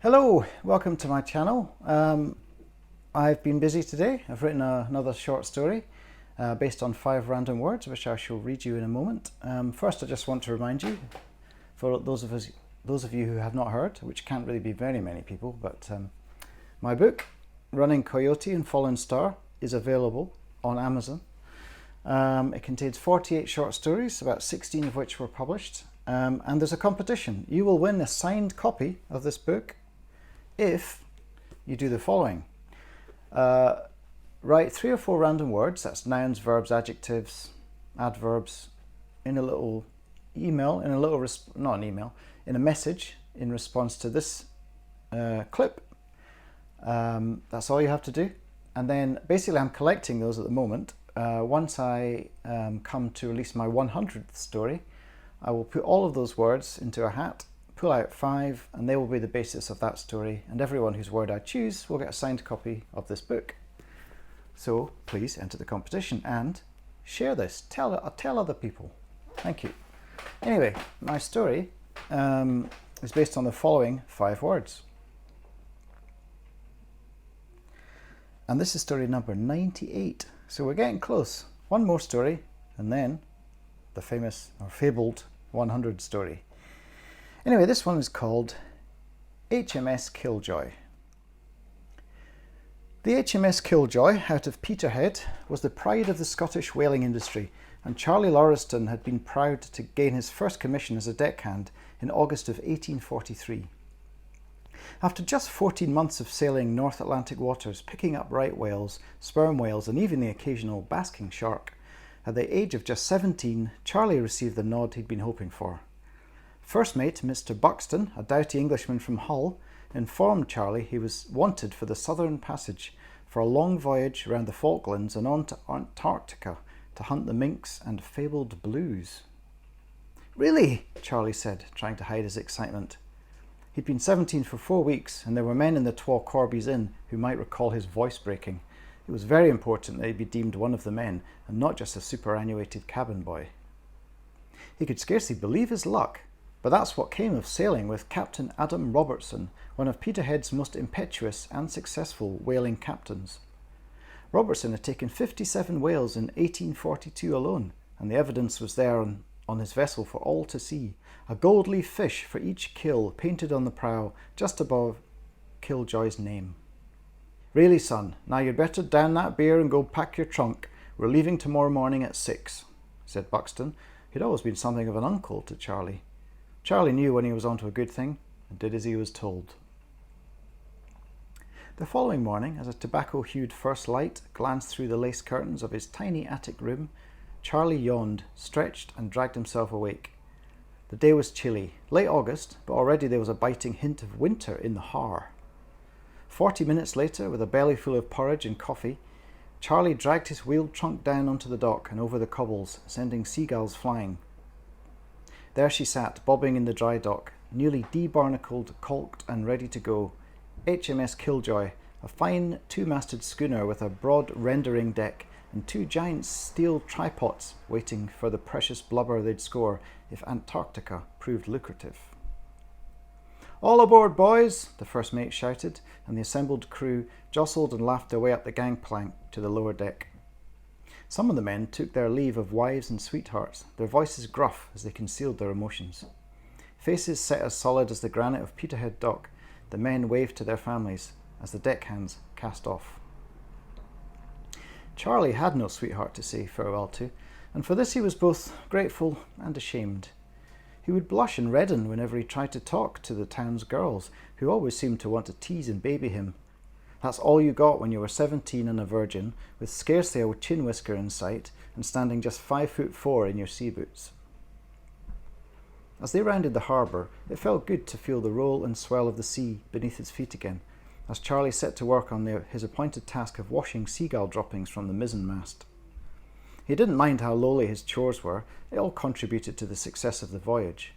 Hello, welcome to my channel. I've been busy today. I've written another short story based on 5 random words, which I shall read you in a moment. First, I just want to remind you, for those of you who have not heard, which can't really be very many people, but my book, Running Coyote and Fallen Star, is available on Amazon. It contains 48 short stories, about 16 of which were published, and there's a competition. You will win a signed copy of this book if you do the following. Write 3 or 4 random words, that's nouns, verbs, adjectives, adverbs, in a little email, in a message in response to this clip. That's all you have to do. And then basically I'm collecting those at the moment. Once I come to release my 100th story, I will put all of those words into a hat, pull out 5, and they will be the basis of that story, and everyone whose word I choose will get a signed copy of this book. So please enter the competition and share this, tell other people. Thank you. Anyway, my story is based on the following 5 words. And this is story number 98. So we're getting close. One more story, and then the famous or fabled 100 story. Anyway, this one is called HMS Killjoy. The HMS Killjoy, out of Peterhead, was the pride of the Scottish whaling industry, and Charlie Lauriston had been proud to gain his first commission as a deckhand in August of 1843. After just 14 months of sailing North Atlantic waters, picking up right whales, sperm whales, and even the occasional basking shark, at the age of just 17, Charlie received the nod he'd been hoping for. First mate Mr. Buxton, a doughty Englishman from Hull, informed Charlie he was wanted for the Southern Passage for a long voyage around the Falklands and on to Antarctica to hunt the minks and fabled blues. Really? Charlie said, trying to hide his excitement. He'd been 17 for 4 weeks, and there were men in the Twa Corbies Inn who might recall his voice breaking. It was very important that he be deemed one of the men, and not just a superannuated cabin boy. He could scarcely believe his luck, but that's what came of sailing with Captain Adam Robertson, one of Peterhead's most impetuous and successful whaling captains. Robertson had taken 57 whales in 1842 alone, and the evidence was there on his vessel for all to see. A gold leaf fish for each kill painted on the prow just above Killjoy's name. Really, son, now you'd better down that beer and go pack your trunk. We're leaving tomorrow morning at 6, said Buxton, who'd always been something of an uncle to Charlie. Charlie knew when he was onto a good thing and did as he was told. The following morning, as a tobacco-hued first light glanced through the lace curtains of his tiny attic room, Charlie yawned, stretched, and dragged himself awake. The day was chilly, late August, but already there was a biting hint of winter in the Har. 40 minutes later, with a belly full of porridge and coffee, Charlie dragged his wheeled trunk down onto the dock and over the cobbles, sending seagulls flying. There she sat, bobbing in the dry dock, newly debarnacled, caulked, and ready to go. HMS Killjoy, a fine 2-masted schooner with a broad rendering deck and 2 giant steel tripods waiting for the precious blubber they'd score if Antarctica proved lucrative. "All aboard, boys!" the first mate shouted, and the assembled crew jostled and laughed their way up the gangplank to the lower deck. Some of the men took their leave of wives and sweethearts, their voices gruff as they concealed their emotions. Faces set as solid as the granite of Peterhead Dock, the men waved to their families as the deckhands cast off. Charlie had no sweetheart to say farewell to, and for this he was both grateful and ashamed. He would blush and redden whenever he tried to talk to the town's girls, who always seemed to want to tease and baby him. That's all you got when you were 17 and a virgin, with scarcely a chin whisker in sight, and standing just 5'4" in your sea boots. As they rounded the harbour, it felt good to feel the roll and swell of the sea beneath his feet again, as Charlie set to work on his appointed task of washing seagull droppings from the mizzenmast. He didn't mind how lowly his chores were, it all contributed to the success of the voyage.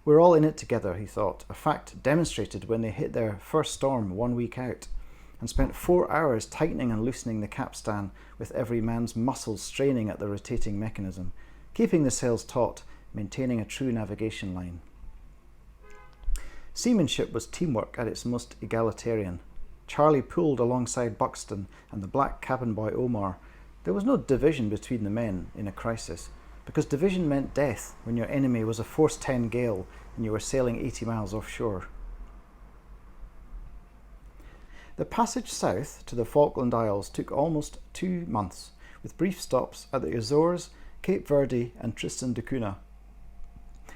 We're all in it together, he thought, a fact demonstrated when they hit their first storm 1 week out, and spent 4 hours tightening and loosening the capstan with every man's muscles straining at the rotating mechanism, keeping the sails taut, maintaining a true navigation line. Seamanship was teamwork at its most egalitarian. Charlie pulled alongside Buxton and the black cabin boy Omar. There was no division between the men in a crisis, because division meant death when your enemy was a force 10 gale and you were sailing 80 miles offshore. The passage south to the Falkland Isles took almost 2 months, with brief stops at the Azores, Cape Verde and Tristan da Cunha.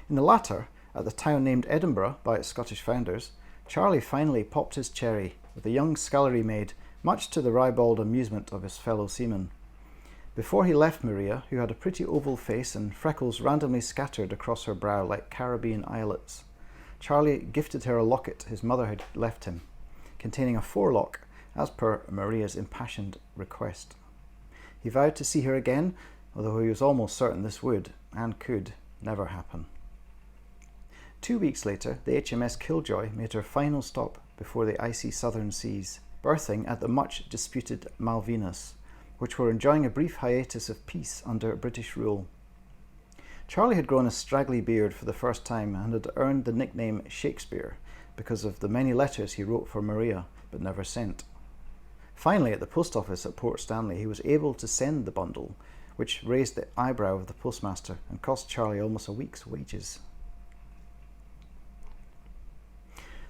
In the latter, at the town named Edinburgh by its Scottish founders, Charlie finally popped his cherry with a young scullery maid, much to the ribald amusement of his fellow seamen. Before he left Maria, who had a pretty oval face and freckles randomly scattered across her brow like Caribbean islets, Charlie gifted her a locket his mother had left him, containing a forelock, as per Maria's impassioned request. He vowed to see her again, although he was almost certain this would, and could, never happen. 2 weeks later, the HMS Killjoy made her final stop before the icy southern seas, berthing at the much disputed Malvinas, which were enjoying a brief hiatus of peace under British rule. Charlie had grown a straggly beard for the first time and had earned the nickname Shakespeare because of the many letters he wrote for Maria but never sent. Finally, at the post office at Port Stanley, he was able to send the bundle, which raised the eyebrow of the postmaster and cost Charlie almost a week's wages.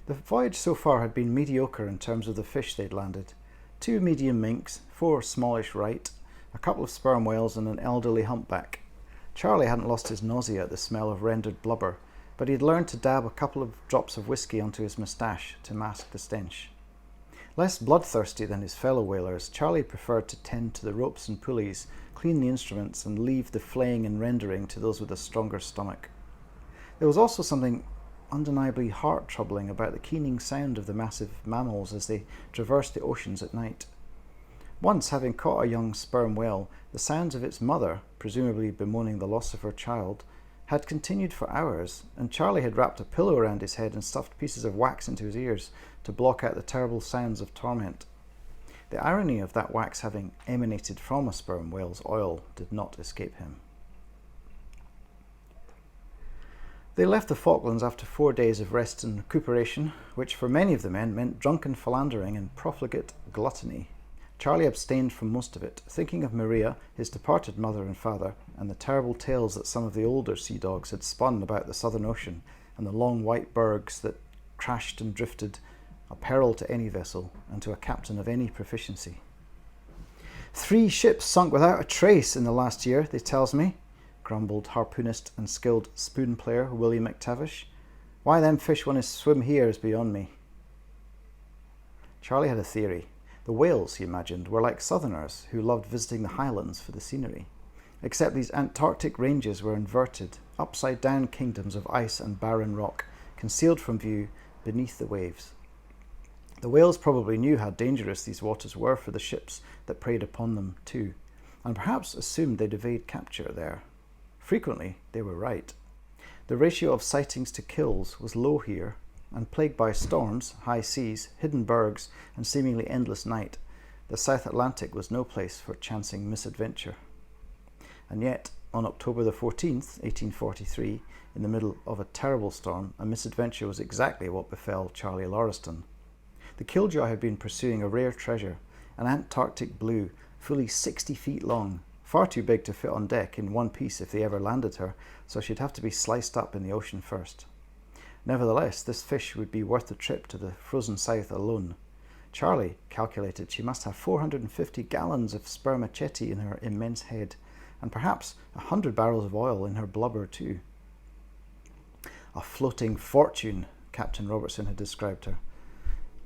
The voyage so far had been mediocre in terms of the fish they'd landed. 2 medium minks, 4 smallish right, a couple of sperm whales and an elderly humpback. Charlie hadn't lost his nausea at the smell of rendered blubber, but he'd learned to dab a couple of drops of whiskey onto his moustache to mask the stench. Less bloodthirsty than his fellow whalers, Charlie preferred to tend to the ropes and pulleys, clean the instruments and leave the flaying and rendering to those with a stronger stomach. There was also something undeniably heart-troubling about the keening sound of the massive mammals as they traversed the oceans at night. Once, having caught a young sperm whale, the sounds of its mother, presumably bemoaning the loss of her child, had continued for hours, and Charlie had wrapped a pillow around his head and stuffed pieces of wax into his ears to block out the terrible sounds of torment. The irony of that wax having emanated from a sperm whale's oil did not escape him. They left the Falklands after 4 days of rest and recuperation, which for many of the men meant drunken philandering and profligate gluttony. Charlie abstained from most of it, thinking of Maria, his departed mother and father, and the terrible tales that some of the older sea dogs had spun about the Southern Ocean and the long white bergs that crashed and drifted, a peril to any vessel and to a captain of any proficiency. 3 ships sunk without a trace in the last year, they tells me, grumbled harpoonist and skilled spoon player Willie McTavish. Why them fish want to swim here is beyond me. Charlie had a theory. The whales, he imagined, were like southerners who loved visiting the highlands for the scenery, except these Antarctic ranges were inverted, upside-down kingdoms of ice and barren rock, concealed from view beneath the waves. The whales probably knew how dangerous these waters were for the ships that preyed upon them too, and perhaps assumed they'd evade capture there. Frequently, they were right. The ratio of sightings to kills was low here, and plagued by storms, high seas, hidden bergs, and seemingly endless night, the South Atlantic was no place for chancing misadventure. And yet, on October the 14th, 1843, in the middle of a terrible storm, a misadventure was exactly what befell Charlie Lauriston. The Killjoy had been pursuing a rare treasure, an Antarctic blue, fully 60 feet long, far too big to fit on deck in one piece if they ever landed her, so she'd have to be sliced up in the ocean first. Nevertheless, this fish would be worth the trip to the frozen south alone. Charlie calculated she must have 450 gallons of spermaceti in her immense head, and perhaps 100 barrels of oil in her blubber too. A floating fortune, Captain Robertson had described her,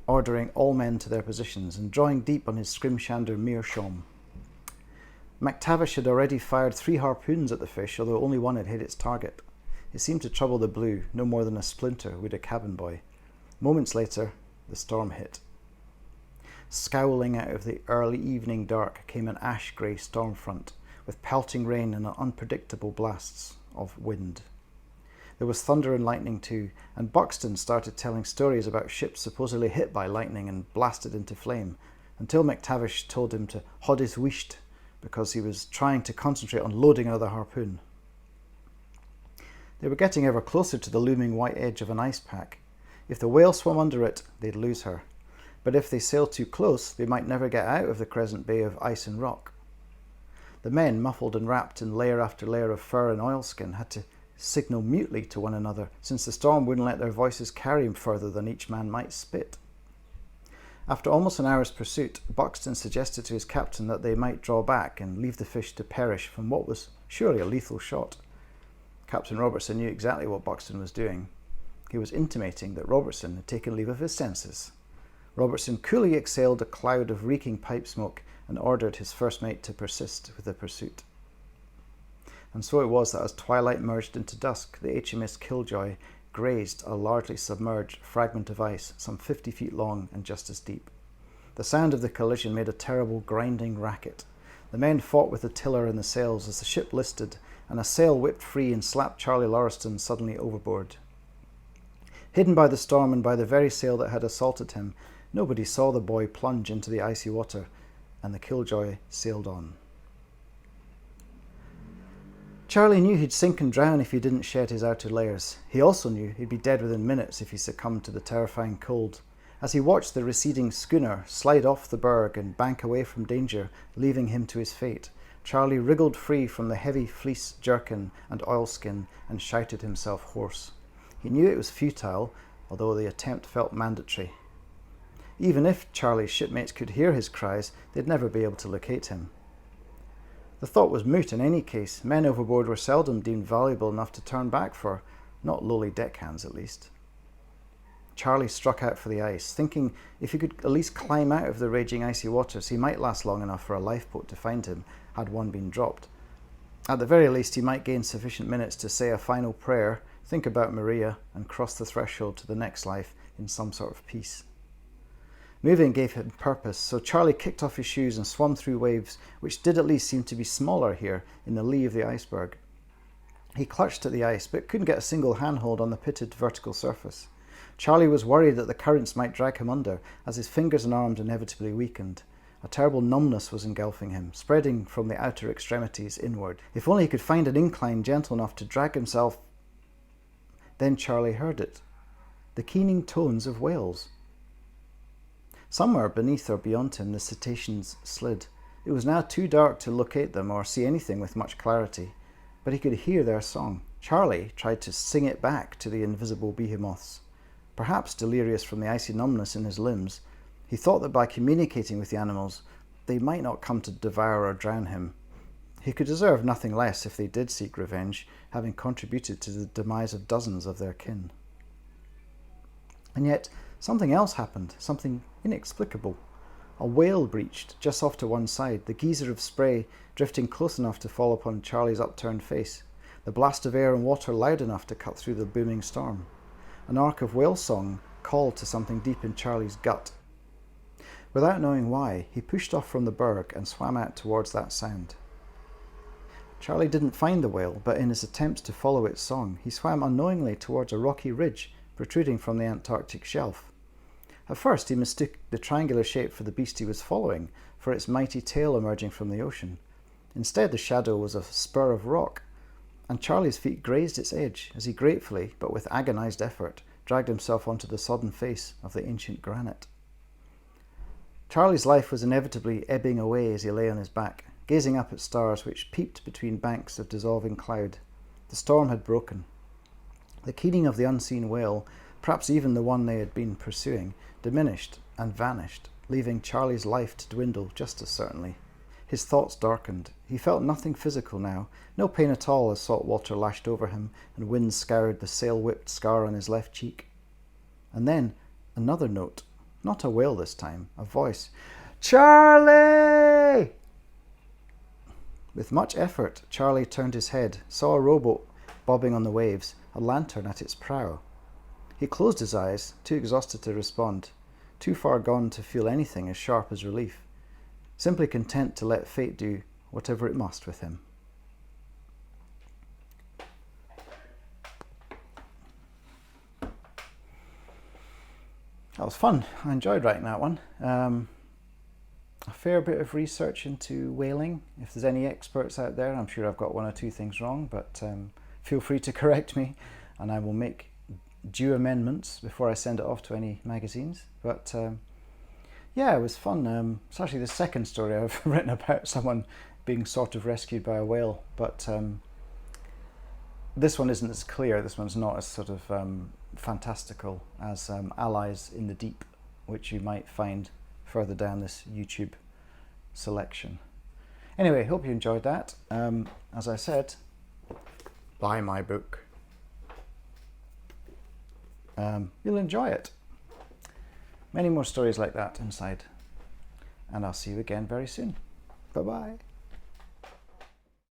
ordering all men to their positions and drawing deep on his scrimshander meerschaum. McTavish had already fired 3 harpoons at the fish, although only one had hit its target. It seemed to trouble the blue no more than a splinter would a cabin boy. Moments later, the storm hit. Scowling out of the early evening dark came an ash-grey storm front, with pelting rain and unpredictable blasts of wind. There was thunder and lightning too, and Buxton started telling stories about ships supposedly hit by lightning and blasted into flame, until McTavish told him to hod his wheesht, because he was trying to concentrate on loading another harpoon. They were getting ever closer to the looming white edge of an ice pack. If the whale swam under it, they'd lose her. But if they sailed too close, they might never get out of the crescent bay of ice and rock. The men, muffled and wrapped in layer after layer of fur and oilskin, had to signal mutely to one another, since the storm wouldn't let their voices carry them further than each man might spit. After almost an hour's pursuit, Buxton suggested to his captain that they might draw back and leave the fish to perish from what was surely a lethal shot. Captain Robertson knew exactly what Buxton was doing. He was intimating that Robertson had taken leave of his senses. Robertson coolly exhaled a cloud of reeking pipe smoke and ordered his first mate to persist with the pursuit. And so it was that as twilight merged into dusk, the HMS Killjoy grazed a largely submerged fragment of ice some 50 feet long and just as deep. The sound of the collision made a terrible grinding racket. The men fought with the tiller and the sails as the ship listed, and a sail whipped free and slapped Charlie Lauriston suddenly overboard. Hidden by the storm and by the very sail that had assaulted him, nobody saw the boy plunge into the icy water, and the Killjoy sailed on. Charlie knew he'd sink and drown if he didn't shed his outer layers. He also knew he'd be dead within minutes if he succumbed to the terrifying cold. As he watched the receding schooner slide off the berg and bank away from danger, leaving him to his fate, Charlie wriggled free from the heavy fleece jerkin and oilskin and shouted himself hoarse. He knew it was futile, although the attempt felt mandatory. Even if Charlie's shipmates could hear his cries, they'd never be able to locate him. The thought was moot in any case. Men overboard were seldom deemed valuable enough to turn back for, not lowly deckhands at least. Charlie struck out for the ice, thinking if he could at least climb out of the raging icy waters, he might last long enough for a lifeboat to find him, had one been dropped. At the very least, he might gain sufficient minutes to say a final prayer, think about Maria, and cross the threshold to the next life in some sort of peace. Moving gave him purpose, so Charlie kicked off his shoes and swam through waves, which did at least seem to be smaller here in the lee of the iceberg. He clutched at the ice, but couldn't get a single handhold on the pitted vertical surface. Charlie was worried that the currents might drag him under, as his fingers and arms inevitably weakened. A terrible numbness was engulfing him, spreading from the outer extremities inward. If only he could find an incline gentle enough to drag himself. Then Charlie heard it. The keening tones of whales. Somewhere beneath or beyond him the cetaceans slid. It was now too dark to locate them or see anything with much clarity, but he could hear their song. Charlie tried to sing it back to the invisible behemoths. Perhaps delirious from the icy numbness in his limbs, he thought that by communicating with the animals, they might not come to devour or drown him. He could deserve nothing less if they did seek revenge, having contributed to the demise of dozens of their kin. And yet, something else happened, something inexplicable. A whale breached just off to one side, the geyser of spray drifting close enough to fall upon Charlie's upturned face, the blast of air and water loud enough to cut through the booming storm. An arc of whale song called to something deep in Charlie's gut. Without knowing why, he pushed off from the berg and swam out towards that sound. Charlie didn't find the whale, but in his attempts to follow its song, he swam unknowingly towards a rocky ridge protruding from the Antarctic shelf. At first he mistook the triangular shape for the beast he was following, for its mighty tail emerging from the ocean. Instead, the shadow was a spur of rock, and Charlie's feet grazed its edge as he gratefully, but with agonized effort, dragged himself onto the sodden face of the ancient granite. Charlie's life was inevitably ebbing away as he lay on his back, gazing up at stars which peeped between banks of dissolving cloud. The storm had broken. The keening of the unseen whale, perhaps even the one they had been pursuing, diminished and vanished, leaving Charlie's life to dwindle just as certainly. His thoughts darkened. He felt nothing physical now, no pain at all as salt water lashed over him and wind scoured the sail-whipped scar on his left cheek. And then another note, not a wail this time, a voice. "Charlie!" With much effort, Charlie turned his head, saw a rowboat bobbing on the waves, a lantern at its prow. He closed his eyes, too exhausted to respond, too far gone to feel anything as sharp as relief, simply content to let fate do whatever it must with him. That was fun. I enjoyed writing that one. A fair bit of research into whaling. If there's any experts out there, I'm sure I've got one or two things wrong, but feel free to correct me and I will make due amendments before I send it off to any magazines. But yeah, it was fun. It's actually the second story I've written about someone being sort of rescued by a whale, but this one isn't as clear. This one's not as sort of fantastical as Allies in the Deep, which you might find further down this YouTube selection. Anyway, hope you enjoyed that. As I said, buy my book. You'll enjoy it. Many more stories like that inside. And I'll see you again very soon. Bye-bye.